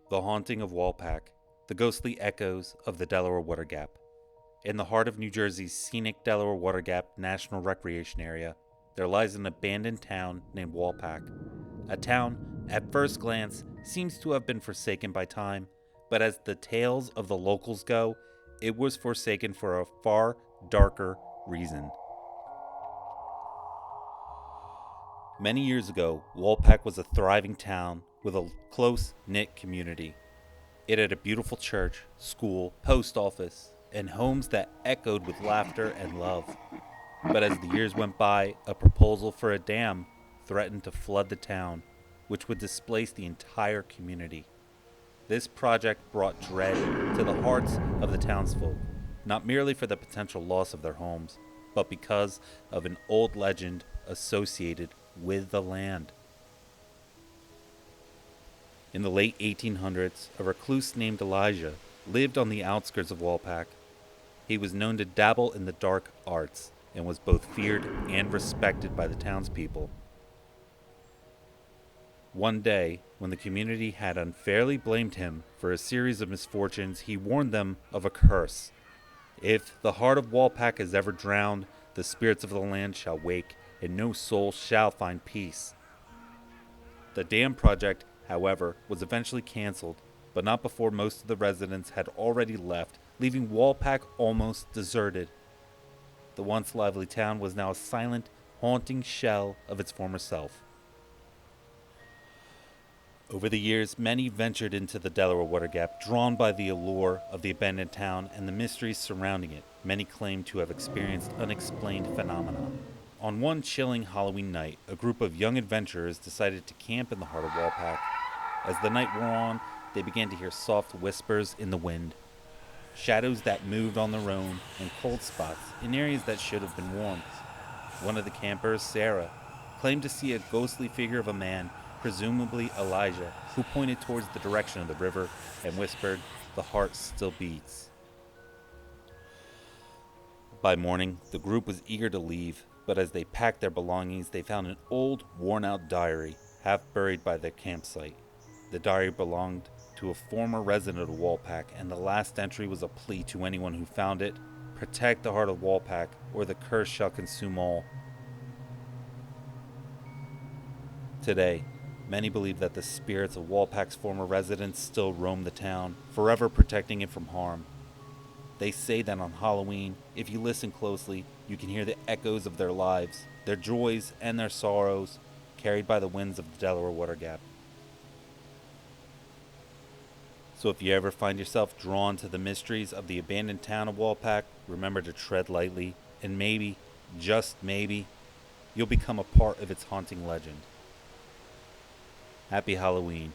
The Haunting of Walpack, the ghostly echoes of the Delaware Water Gap. In the heart of New Jersey's scenic Delaware Water Gap National Recreation Area, there lies an abandoned town named Walpack. A town, at first glance, seems to have been forsaken by time, but as the tales of the locals go, it was forsaken for a far darker reason. Many years ago, Walpack was a thriving town with a close-knit community. It had a beautiful church, school, post office, and homes that echoed with laughter and love. But as the years went by, a proposal for a dam threatened to flood the town, which would displace the entire community. This project brought dread to the hearts of the townsfolk, not merely for the potential loss of their homes, but because of an old legend associated with the land. In the late 1800s, a recluse named Elijah lived on the outskirts of Walpack. He was known to dabble in the dark arts and was both feared and respected by the townspeople. One day, when the community had unfairly blamed him for a series of misfortunes, he warned them of a curse. If the heart of Walpack is ever drowned, the spirits of the land shall wake, and no soul shall find peace. The dam project, however, was eventually canceled, but not before most of the residents had already left, leaving Walpack almost deserted. The once lively town was now a silent, haunting shell of its former self. Over the years, many ventured into the Delaware Water Gap, drawn by the allure of the abandoned town and the mysteries surrounding it. Many claim to have experienced unexplained phenomena. On one chilling Halloween night, a group of young adventurers decided to camp in the heart of Walpack. As the night wore on, they began to hear soft whispers in the wind, shadows that moved on their own, and cold spots in areas that should have been warm. One of the campers, Sarah, claimed to see a ghostly figure of a man, presumably Elijah, who pointed towards the direction of the river and whispered, "The heart still beats." By morning, the group was eager to leave, but as they packed their belongings, they found an old, worn-out diary, half buried by their campsite. The diary belonged to a former resident of Walpack, and the last entry was a plea to anyone who found it: protect the heart of Walpack, or the curse shall consume all. Today, many believe that the spirits of Walpack's former residents still roam the town, forever protecting it from harm. They say that on Halloween, if you listen closely, you can hear the echoes of their lives, their joys and their sorrows, carried by the winds of the Delaware Water Gap. So if you ever find yourself drawn to the mysteries of the abandoned town of Walpack, remember to tread lightly, and maybe, just maybe, you'll become a part of its haunting legend. Happy Halloween.